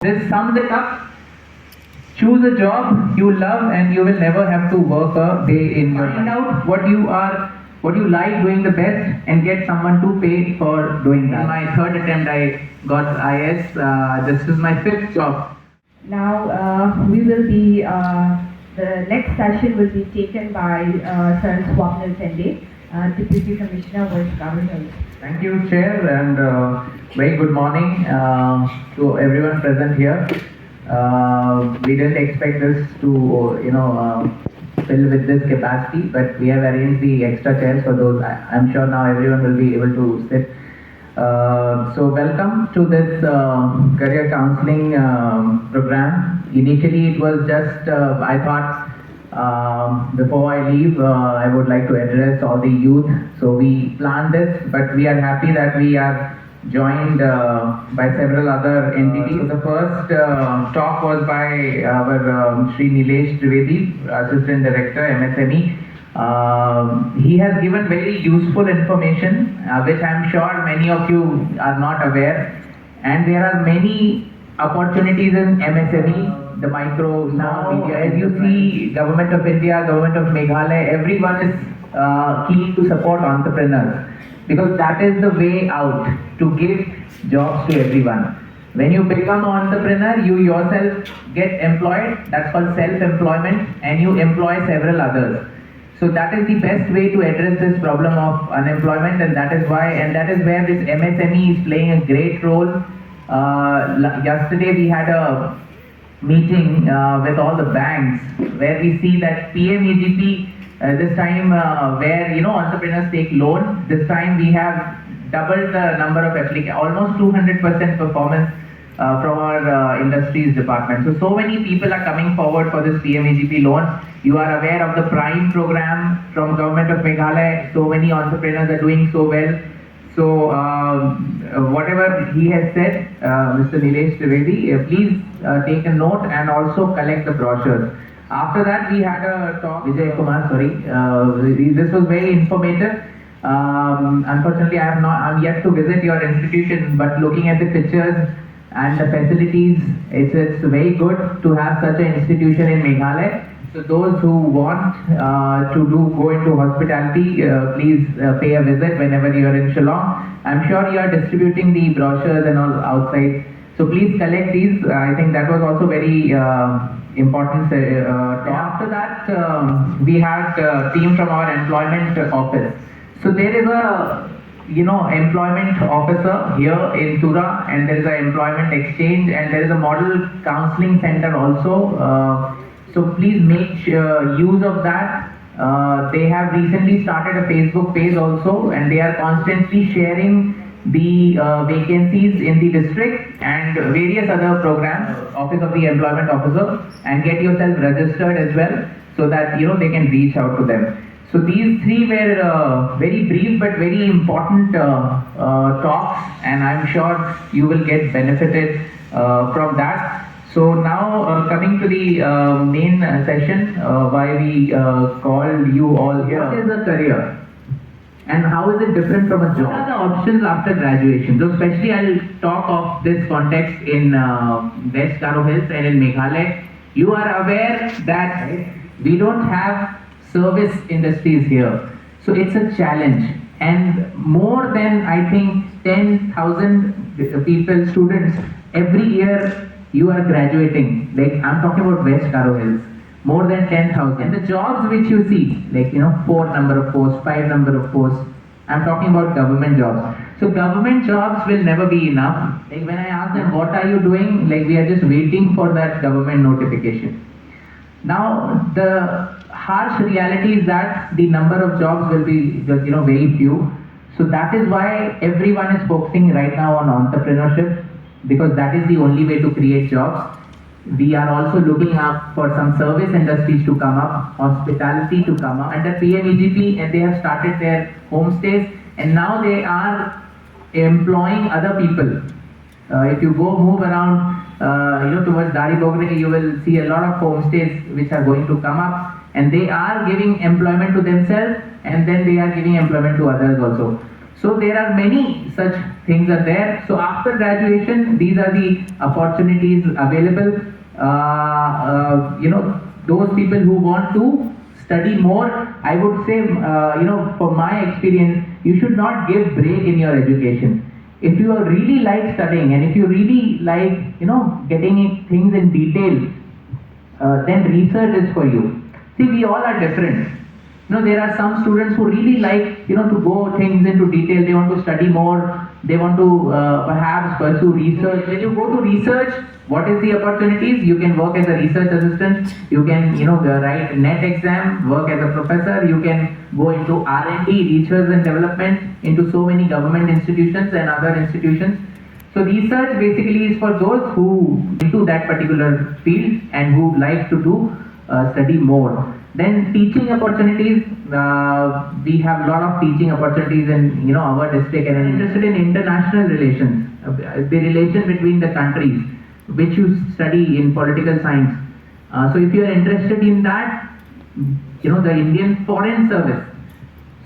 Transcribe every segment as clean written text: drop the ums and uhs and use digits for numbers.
This sums it up. Choose a job you love and you will never have to work a day in your life. Find out what you like doing the best and get someone to pay for doing that. In my third attempt, I got IAS. This is my fifth job. Now we will be, the next session will be taken by Sir Swapnil Tembe, Deputy Commissioner, West Garo. Thank you, Chair, and very good morning to everyone present here. We didn't expect this to, fill with this capacity, but we have arranged the extra chairs for those. I'm sure now everyone will be able to sit. So welcome to this career counseling program. Initially, it was just I thought before I leave, I would like to address all the youth. So we planned this, but we are happy that we are joined by several other entities. The first talk was by our Sri Nilesh Trivedi, Assistant Director, MSME. He has given very useful information, which I'm sure many of you are not aware. And there are many opportunities in MSME, the micro, now, as you see, Government of India, Government of Meghalaya, everyone is keen to support entrepreneurs because that is the way out to give jobs to everyone. When you become an entrepreneur, you yourself get employed, that's called self-employment, and you employ several others. So that is the best way to address this problem of unemployment, and that is why, and that is where this MSME is playing a great role. Yesterday we had a meeting with all the banks where we see that PMEGP this time where entrepreneurs take loan, this time we have doubled the number of applicants, almost 200% performance from our industries department. So many people are coming forward for this PMEGP loan. You are aware of the Prime program from Government of Meghalaya. So many entrepreneurs are doing so well. So whatever he has said, Mr. Nilesh Trivedi, please take a note and also collect the brochures. After that, we had a talk, Vijay Kumar, sorry. This was very informative. Unfortunately, I'm yet to visit your institution, but looking at the pictures and the facilities, it's very good to have such an institution in Meghalaya. So those who want to go into hospitality, please pay a visit whenever you are in Shillong. I'm sure you are distributing the brochures and all outside. So please collect these. I think that was also very important. After that, we had a team from our employment office. So there is a employment officer here in Tura, and there is an employment exchange, and there is a model counseling center also. So please make use of that. They have recently started a Facebook page also, and they are constantly sharing the vacancies in the district and various other programs, Office of the Employment Officer, and get yourself registered as well so that they can reach out to them. So these three were very brief but very important talks, and I'm sure you will get benefited from that. So now coming to the main session, why we called you all here. What is a career? And how is it different from a job? What are the options after graduation? So especially I'll talk of this context in West Garo Hills and in Meghalaya. You are aware that we don't have service industries here. So it's a challenge. And more than, I think, 10,000 people, students, every year you are graduating. Like I'm talking about West Garo Hills. More than 10,000. And the jobs which you see, like 4 number of posts, 5 number of posts, I'm talking about government jobs. So government jobs will never be enough. Like when I ask them, what are you doing? Like we are just waiting for that government notification. Now the harsh reality is that the number of jobs will be very few. So that is why everyone is focusing right now on entrepreneurship, because that is the only way to create jobs. We are also looking up for some service industries to come up, hospitality to come up under PMEGP, and they have started their homestays, and now they are employing other people. If you move around towards Dari Bogre, you will see a lot of homestays which are going to come up, and they are giving employment to themselves, and then they are giving employment to others also. So there are many such things are there. So after graduation, these are the opportunities available. Those people who want to study more, I would say, for my experience, you should not give break in your education. If you really like studying and if you really like, getting things in detail, then research is for you. See, we all are different. There are some students who really like, to go things into detail. They want to study more. They want to perhaps pursue research. When you go to research, what is the opportunities? You can work as a research assistant. You can, write net exam, work as a professor. You can go into R&D, research and development, into so many government institutions and other institutions. So research basically is for those who into that particular field and who like to do study more. Then teaching opportunities, we have a lot of teaching opportunities in our district, and I'm interested in international relations, the relation between the countries, which you study in political science. So if you are interested in that, the Indian Foreign Service.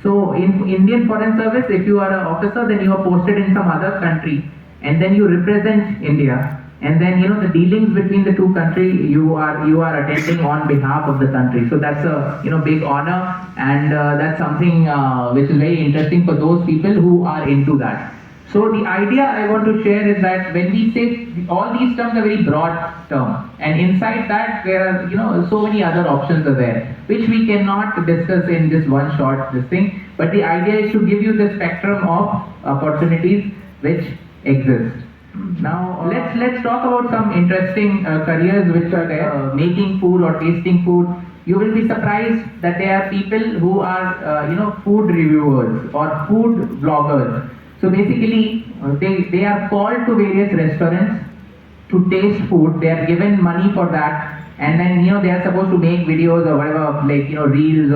So in Indian Foreign Service, if you are an officer, then you are posted in some other country, and then you represent India, and then the dealings between the two countries you are attending on behalf of the country. So that's a big honor, and that's something which is very interesting for those people who are into that. So the idea I want to share is that when we say all these terms are very broad term, and inside that there are so many other options are there which we cannot discuss in this one short this thing. But the idea is to give you the spectrum of opportunities which exist. Now let's talk about some interesting careers which are there. Making food or tasting food. You will be surprised that there are people who are food reviewers or food bloggers. So basically, they are called to various restaurants to taste food. They are given money for that, and then they are supposed to make videos or whatever, like reels,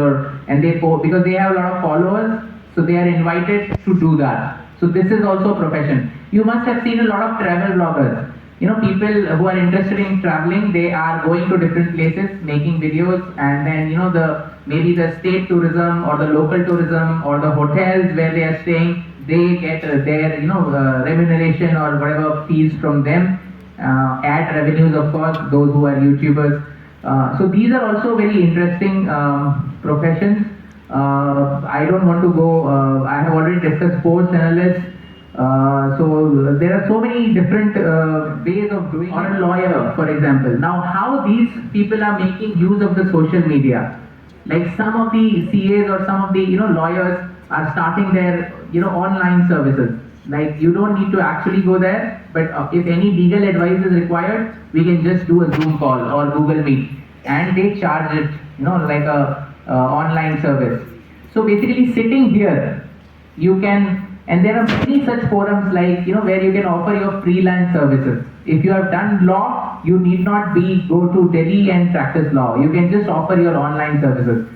and they because they have a lot of followers, so they are invited to do that. So this is also a profession. You must have seen a lot of travel bloggers. People who are interested in traveling, they are going to different places, making videos, and then maybe the state tourism or the local tourism or the hotels where they are staying, they get their remuneration or whatever fees from them, ad revenues, of course, those who are YouTubers. So these are also very interesting professions. I don't want to go, I have already discussed sports analysts. So there are so many different ways of doing, or a lawyer, for example. Now how these people are making use of the social media, like some of the CAs or some of the lawyers are starting their online services. Like you don't need to actually go there, but if any legal advice is required, we can just do a Zoom call or Google Meet, and they charge it like a online service. So basically sitting here, you can, and there are many such forums like where you can offer your freelance services. If you have done law, you need not go to Delhi and practice law. You can just offer your online services.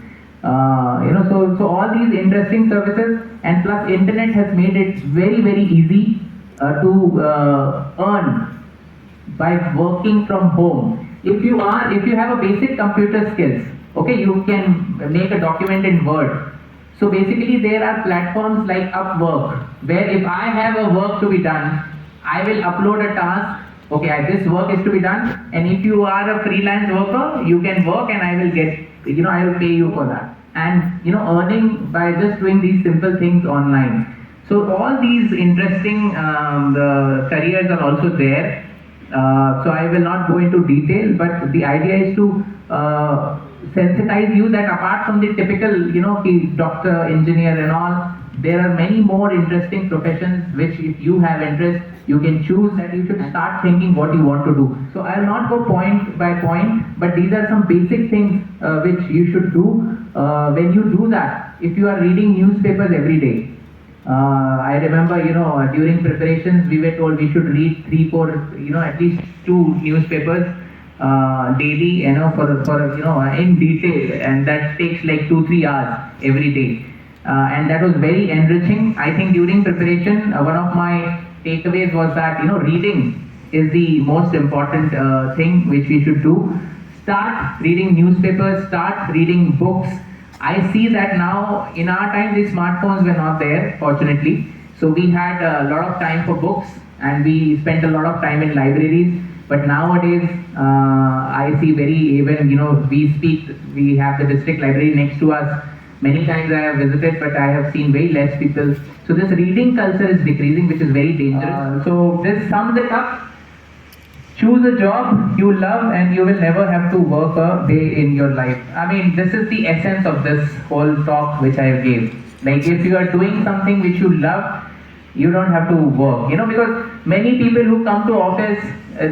So all these interesting services, and plus internet has made it very, very easy to earn by working from home. If you have a basic computer skills, okay, you can make a document in Word. So basically there are platforms like Upwork, where if I have a work to be done, I will upload a task. Okay, this work is to be done, and if you are a freelance worker, you can work, and I will get, I will pay you for that. And earning by just doing these simple things online. So all these interesting the careers are also there. So I will not go into detail, but the idea is to sensitize you that apart from the typical, doctor, engineer and all, there are many more interesting professions which if you have interest, you can choose, that you should start thinking what you want to do. So I will not go point by point, but these are some basic things which you should do. When you do that, if you are reading newspapers every day, I remember, during preparations, we were told we should read 3-4, at least 2 newspapers daily, for in detail, and that takes like 2-3 hours every day. And that was very enriching. I think during preparation, one of my takeaways was that, reading is the most important thing which we should do. Start reading newspapers, start reading books. I see that now in our time the smartphones were not there, fortunately. So we had a lot of time for books and we spent a lot of time in libraries. But nowadays, I see very even, we have the district library next to us. Many times I have visited, but I have seen very less people. So this reading culture is decreasing, which is very dangerous. So this sums it up. Choose a job you love and you will never have to work a day in your life. I mean, this is the essence of this whole talk which I gave. Like if you are doing something which you love, you don't have to work. Because many people who come to office,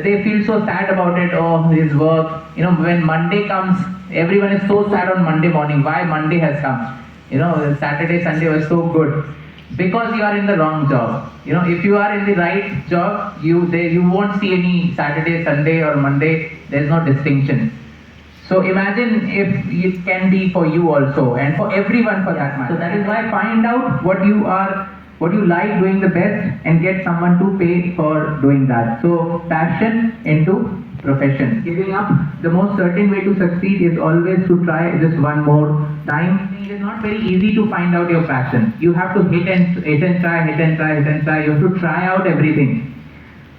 they feel so sad about it. Oh, his work. When Monday comes, everyone is so sad on Monday morning. Why Monday has come? Saturday, Sunday was so good because you are in the wrong job. If you are in the right job, you won't see any Saturday, Sunday or Monday. There's no distinction. So imagine if it can be for you also and for everyone for that matter. So that is why find out what you like doing the best and get someone to pay for doing that. So passion into profession. Giving up, the most certain way to succeed is always to try just one more time. It is not very easy to find out your passion. You have to hit and try. You have to try out everything.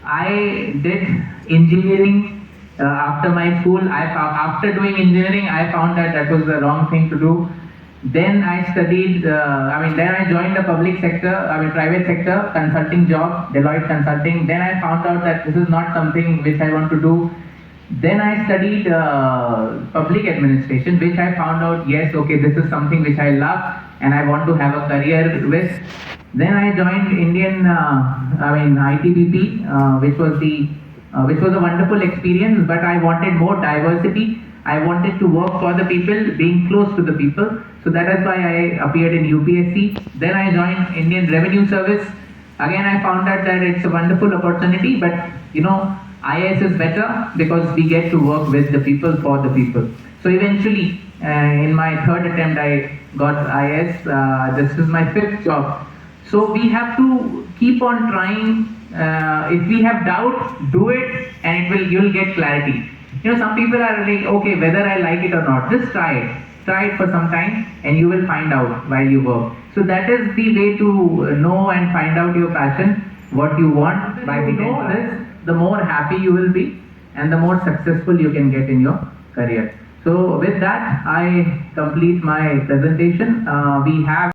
I did engineering after my school. After doing engineering, I found that was the wrong thing to do. Then I studied, then I joined the private sector, consulting job, Deloitte Consulting. Then I found out that this is not something which I want to do. Then I studied public administration, which I found out, yes, okay, this is something which I love and I want to have a career with. Then I joined ITBP, which was a wonderful experience, but I wanted more diversity. I wanted to work for the people, being close to the people. So that is why I appeared in UPSC. Then I joined Indian Revenue Service. Again, I found out that it's a wonderful opportunity, but IAS is better because we get to work with the people for the people. So eventually, in my third attempt, I got IAS. This is my fifth job. So we have to keep on trying. If we have doubt, do it, and you'll get clarity. Some people are like, okay, whether I like it or not, just try it. Try it for some time, and you will find out while you work. So that is the way to know and find out your passion, what you want. By know this, the more happy you will be, and the more successful you can get in your career. So with that, I complete my presentation. We have